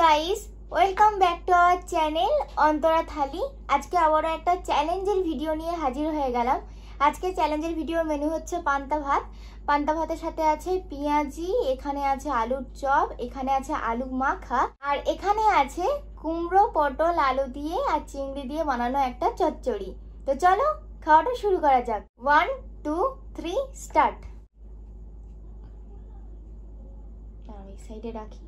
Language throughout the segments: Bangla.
Guys, welcome back to our channel Antara Thali. আজকে আবারও একটা চ্যালেঞ্জের ভিডিও নিয়ে হাজির হয়ে গেলাম। আজকে চ্যালেঞ্জের ভিডিও মেনু হচ্ছে পান্তা ভাত। পান্তা ভাতের সাথে আছে পেঁয়াজি, এখানে আছে আলুর চপ, এখানে আছে আলু মাখা, আর এখানে আছে কুমড়ো, পটল, আলু দিয়ে আর চিংড়ি দিয়ে বানানো একটা চচ্চড়ি। তো চলো খাওয়াটা শুরু করা যাক। 1 2 3 স্টার্ট। এই সাইডে রাখি।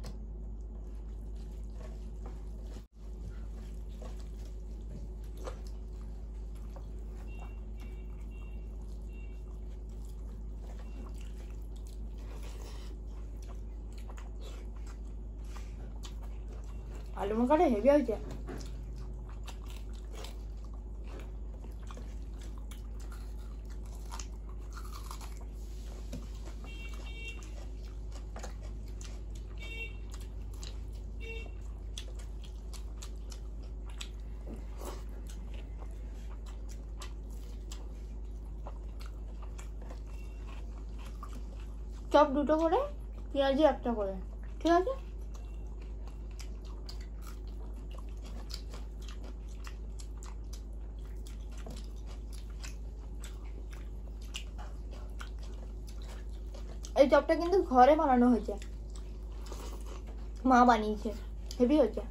আলু মাখাটা হেভি হয়েছে। চপ দুটো করে, পেঁয়াজি একটা করে, ঠিক আছে? এই চপটা কিন্তু ঘরে বানানো হয়েছে, মা বানিয়েছে, হেভি হয়েছে।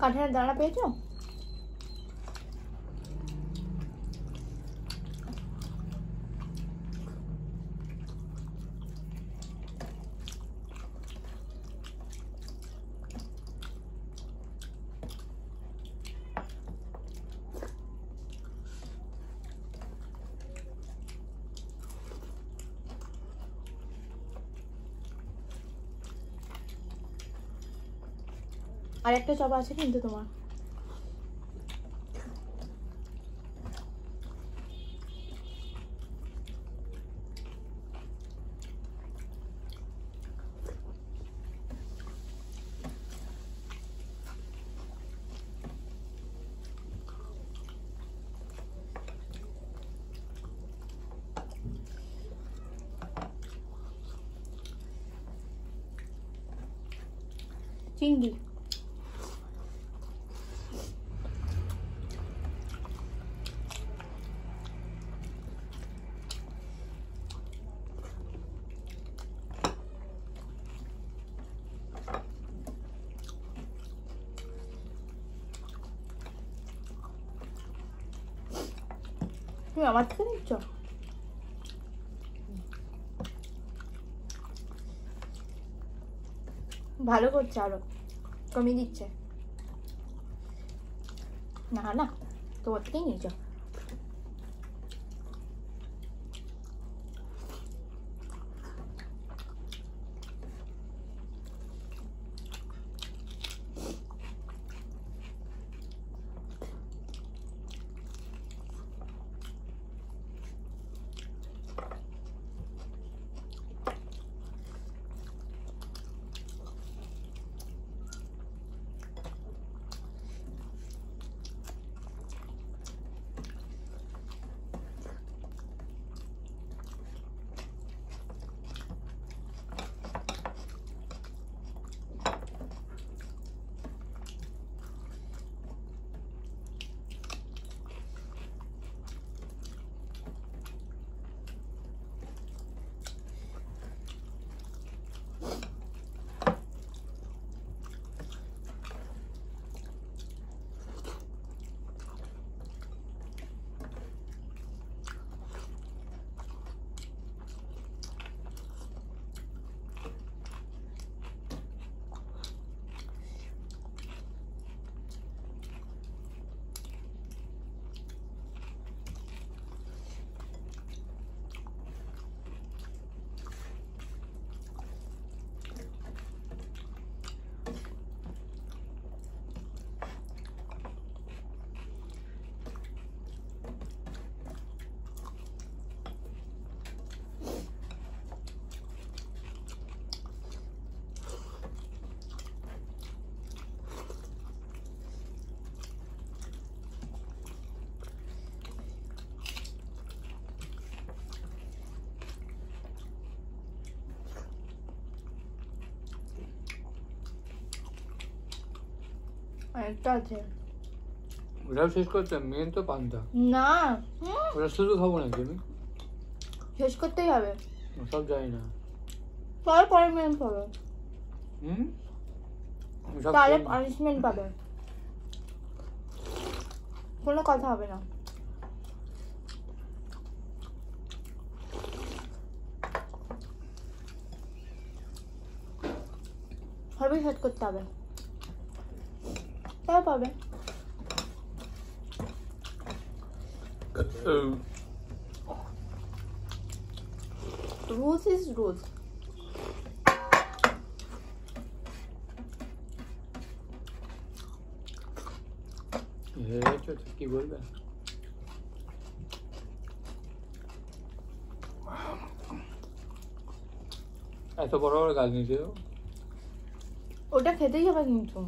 কাঁঠালের দানা পেয়েছো? আর একটা চপ আছে কিন্তু তোমার। চিংড়ি। তুমি আমার থেকে নিচ্ছ? ভালো করছে, আরো কমিয়ে দিচ্ছে। না না, তোমার থেকেই নিয়েছ। একটা আছে, ওটাও শেষ করতে মেন তো পান্তা না ওটা শুধু খাবো নাকি আমি? শেষ করতেই হবে, সব জানি না। তারপরে মেন পাবে, আমি সব তাহলে খেয়ে- পানিশমেন্ট পাবে, কোনো কথা হবে না। সবই শেষ করতে হবে, তাও পাবে। Rules is rules. কি বলবে? এত বড় বড় গাছ নিয়েছে ওটা খেতেই হবে কিন্তু,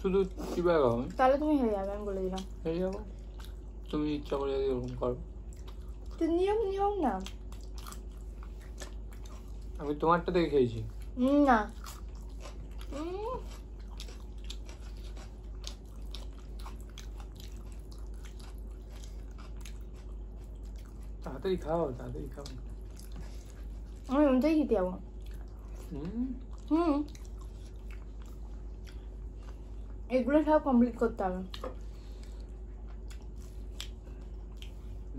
শুধু কিভাবে খাবো আমি? তাহলে তুমি হেরে যাবে, আমি বলে দিলাম। হয়ে যাবো, তুমি ইচ্ছা করে যদি এরকম করো। তো নিয়ম নিয়ম না। আমি তোমারটা দেখে খেয়েছি। না তাড়াতাড়ি খাও, তাড়াতাড়ি খাও। আমি ওটাই খেতে যাবো। এগুলো সব কমপ্লিট করতে হবে।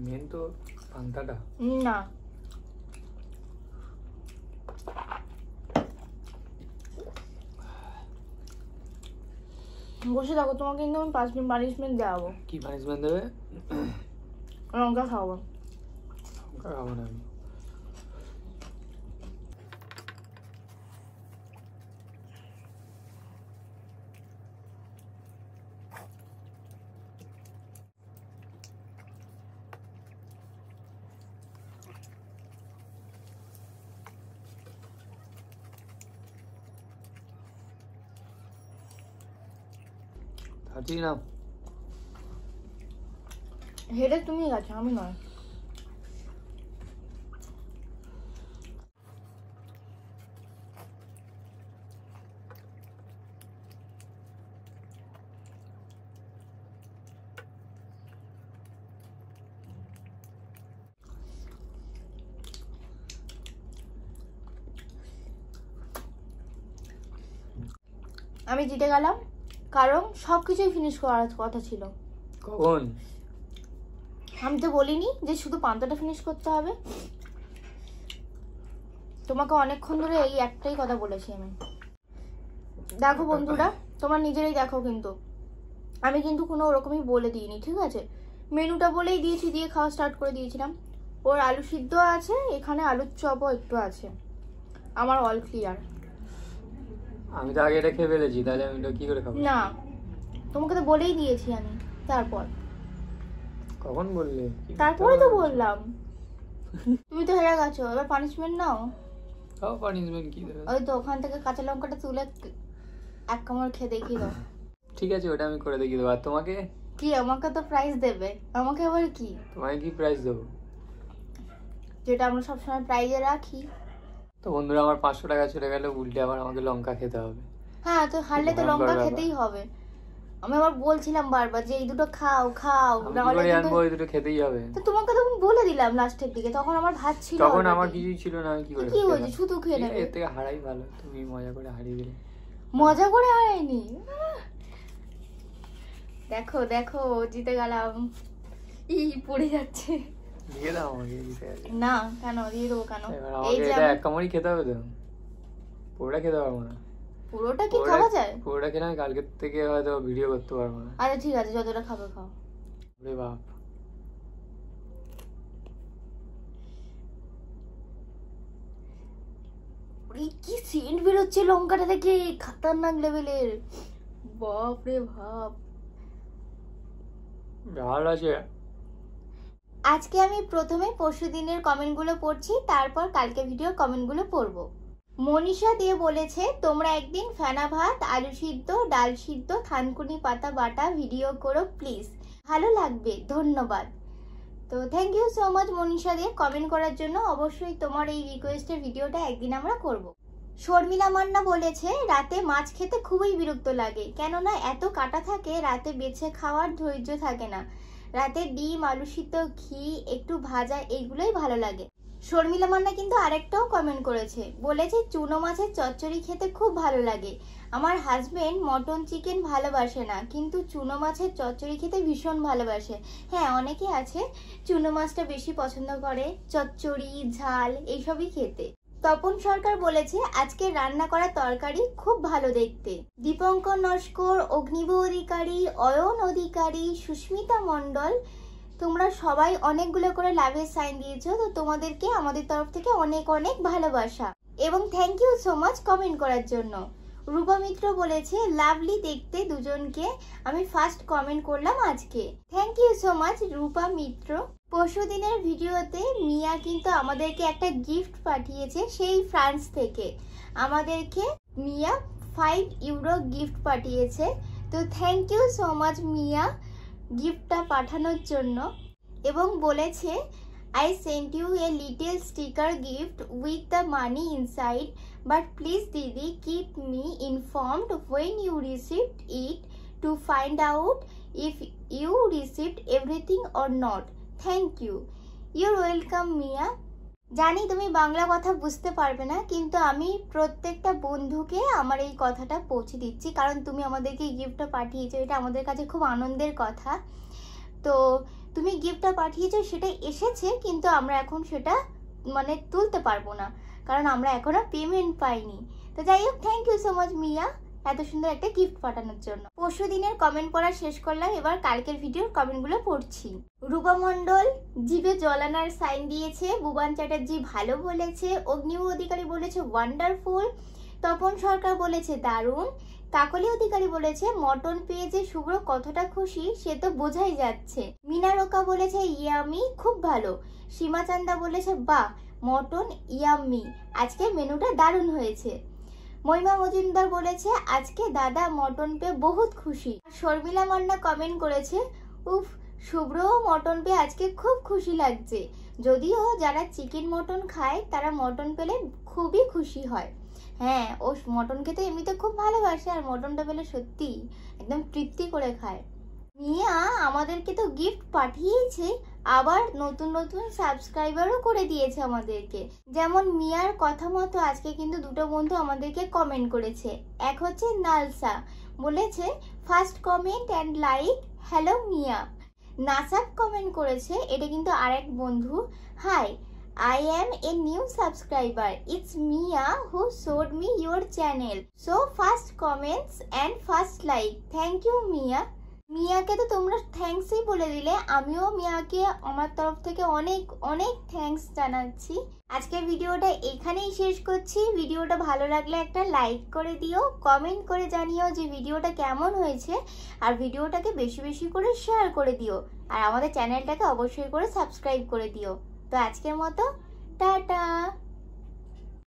মেন তো পান্তাটা। না বসে থাকো, তোমাকে কিন্তু আমি 5 মিনিট পানিশমেন্ট দেওয়াবো। কি পানিশমেন্ট দেবে? লঙ্কা খাওয়াবো। লঙ্কা খাবো না আমি। তাড়াতাড়ি নাও। হেডে তুমি গেছো, আমি নয়। আমি জিতে গেলাম, কারণ সবকিছুই ফিনিশ করার কথা ছিল। কখন? আমি তো বলিনি যে শুধু পান্তাটা ফিনিশ করতে হবে। তোমাকে অনেকক্ষণ ধরে এই একটাই কথা বলেছি আমি। দেখো বন্ধুরা, তোমরা নিজেরাই দেখো, কিন্তু আমি কিন্তু কোনো ওরকমই বলে দিইনি, ঠিক আছে? মেনুটা বলেই দিয়েছি, দিয়ে খাওয়া স্টার্ট করে দিয়েছিলাম। ওর আলু সিদ্ধ আছে, এখানে আলুর চপও একটু আছে। আমার অল ক্লিয়ার। আমি তো আগে এটা খেয়ে ফেলেছি, তাহলে আমি এটা কি করে খাবো? না, তোমাকে তো বলেই দিয়েছি আমি। তারপর কখন বললে? তারপরে তো বললাম। তুমি তো হেরে গেছো, এবার পানিশমেন্ট নাও। তাও পানিশমেন্ট কি দেবে? ওই তো ওখান থেকে কাঁচা লঙ্কাটা তুলে এক কামড় খেয়ে দেখিয়ে দাও। ঠিক আছে, ওটা আমি করে দেখিয়ে দেবো। আর তোমাকে কি? আমাকে তো প্রাইজ দেবে। আমাকে আবার কি? তোমাকে কি প্রাইজ দেবো? যেটা আমরা সবসময় প্রাইজে রাখি। তো বন্ধুরা, আমার 500 টাকা চলে গেল, উল্টে আবার আমাকে লঙ্কা খেতে হবে। হ্যাঁ, তো হারলে তো লঙ্কা খেতেই হবে। আমি আবার বলছিলাম বারবার যে এই দুটো খাও খাও, আমি কি করে জানবো এই দুটো খেতেই হবে? তো তোমাকে তখন বলে দিলাম লাস্টের দিকে, তখন আমার ভাত ছিল। তখন আমার কিছুই ছিল না, আমি কি করে? কি হয়েছে, শুধু খেয়ে নেবে। এর থেকে হারাই ভালো, তুমি মজা করে হারিয়ে দিলে। মজা করে হারাইনি। দেখো দেখো, জিতে গেলাম। পড়ে যাচ্ছে। দিয়ে দাও আমাকে, দিতে আছে। না, কেন দিয়ে দেবো? কেন? এবার আমাকে এটা এক কামড়ই খেতে হবে তো? পুরোটা খেতে পারবো না। পুরোটা কি খাওয়া যায়? পুরোটা খেলে আমি কালকে থেকে হয়তো ভিডিও করতে পারবো না। আচ্ছা ঠিক আছে, যতটা খাবে খাও। ওরে বাপ, কি সেন্ট বেরোচ্ছে লঙ্কাটা থেকে, খতরনাক লেভেলের। বাপ রে বাপ। ঝাল আছে। আজকে আমি প্রথমে পরশুদিনের কমেন্টগুলো পড়ছি, তারপর কালকে ভিডিওর কমেন্টগুলো পড়বো। মনীষা দিয়ে বলেছে, তোমরা একদিন ফেনা ভাত, আলু সিদ্ধ, ডাল সিদ্ধ, থানকুনি পাতা বাটা ভিডিও করো প্লিজ, ভালো লাগবে, ধন্যবাদ। তো thank you so much Manisha দিয়ে কমেন্ট করার জন্য। অবশ্যই তোমার এই রিকোয়েস্টের ভিডিওটা একদিন আমরা করব। শর্মিলা মান্না বলেছে, রাতে মাছ খেতে খুবই বিরক্ত লাগে, কেননা এত কাটা থাকে, রাতে বেছে খাওয়ার ধৈর্য থাকে না। রাতে ডিম, আলু সিদ্ধ, ঘি, একটু ভাজা, এইগুলোই ভালো লাগে। শর্মিলা মান্না কিন্তু আরেকটাও কমেন্ট করেছে, বলেছে চুনো মাছের চচ্চড়ি খেতে খুব ভালো লাগে। আমার হাজবেন্ড মটন চিকেন ভালোবাসে না, কিন্তু চুনো মাছের চচ্চড়ি খেতে ভীষণ ভালোবাসে। হ্যাঁ, অনেকে আছে চুনো মাছটা বেশি পছন্দ করে, চচ্চড়ি, ঝাল এইসবই খেতে। তপন সরকার বলেছে, আজকে রান্না করা তরকারি খুব ভালো দেখতে। দীপঙ্কর নস্কর, অগ্নিভ অধিকারী, অয়ন অধিকারী, সুস্মিতা মণ্ডল, তোমরা সবাই অনেকগুলো করে লাভের সাইন দিয়েছো, তো তোমাদেরকে আমাদের তরফ থেকে অনেক অনেক ভালোবাসা এবং thank you so much comment করার জন্য। রূপা মিত্র বলেছে, লাভলি দেখতে দুজনকে, আমি ফার্স্ট কমেন্ট করলাম আজকে। থ্যাংক ইউ সো মাচ রূপা মিত্র। পরশুদিনের ভিডিওতে মিয়া কিন্তু আমাদেরকে একটা গিফট পাঠিয়েছে সেই ফ্রান্স থেকে। আমাদেরকে মিয়া 5 ইউরো গিফট পাঠিয়েছে। তো থ্যাংক ইউ সো মাচ মিয়া গিফটটা পাঠানোর জন্য। এবং বলেছে, I sent you a little sticker gift with the money inside, but please Didi keep me informed when you received it to find out if you received everything or not. Thank you. You're welcome Mia. জানি তুমি বাংলা কথা বুঝতে পারবে না, কিন্তু আমি প্রত্যেকটা বন্ধুকে আমার এই কথাটা পৌঁছে দিচ্ছি, কারণ তুমি আমাদেরকে গিফটটা পাঠিয়েছো, এটা আমাদের কাছে খুব আনন্দের কথা। তো তুমি গিফটটা পাঠিয়েছো, সেটা এসেছে, কিন্তু আমরা এখন সেটা মানে তুলতে পারবো না, কারণ আমরা এখনো পেমেন্ট পাইনি। তো যাই হোক, থ্যাংক ইউ সো মাচ মিয়া এত সুন্দর একটা গিফট পাঠানোর জন্য। পরশু দিনের কমেন্ট পড়া শেষ করলাম, এবার কালকের ভিডিওর কমেন্টগুলো পড়ছি। রূপা মণ্ডল জিভে জলানার সাইন দিয়েছে, বুবান চ্যাটার্জি ভালো বলেছে, অগ্নিভ অধিকারী বলেছে ওয়ান্ডারফুল, তপন সরকার বলেছে দারুণ, কাকলি অধিকারী বলেছে মটন পেয়ে যে শুভ্র কতটা খুশি সে তো বোঝাই যাচ্ছে, মিনা রোকা বলেছে ইয়ামি খুব ভালো, সীমা চান্দা বলেছে বাহ মটন ইয়ামি, আজকে মেনুটা দারুণ হয়েছে, মহিমা মজুমদার বলেছে আজকে দাদা মটন পেয়ে বহুত খুশি। শর্মিলা মান্না কমেন্ট করেছে উফ শুভ্র মটন পেয়ে আজকে খুব খুশি লাগছে, যদিও যারা চিকেন মটন খায় তারা মটন পেলে খুবই খুশি হয়। হ্যাঁ, ও মটন খেতে এমনিতে খুব ভালোবাসে, আর মটনটা পেলে সত্যি একদম তৃপ্তি করে খায়। মিয়া আমাদেরকে তো গিফট পাঠিয়েছে, আবার নতুন নতুন সাবস্ক্রাইবারও করে দিয়েছে আমাদেরকে। যেমন মিয়ার কথা মতো আজকে কিন্তু দুটো বন্ধু আমাদেরকে কমেন্ট করেছে। এক হচ্ছে নালসা, বলেছে first comment and like, hello মিয়া। নাসাব কমেন্ট করেছে, এটা কিন্তু আরেক বন্ধু, hi I am a new subscriber. It's Mia who showed me your channel. So first comments and first like. Thank you Mia. মিয়াকে তো তোমরা থ্যাঙ্কসই বলে দিলে, আমিও মিয়াকে আমার তরফ থেকে অনেক অনেক থ্যাঙ্কস জানাচ্ছি। আজকের ভিডিওটা এখানেই শেষ করছি। ভিডিওটা ভালো লাগলে একটা লাইক করে দিও, কমেন্ট করে জানিও যে ভিডিওটা কেমন হয়েছে, আর ভিডিওটাকে বেশি বেশি করে শেয়ার করে দিও, আর আমাদের চ্যানেলটাকে অবশ্যই করে সাবস্ক্রাইব করে দিও। তো আজকের মতো টাটা।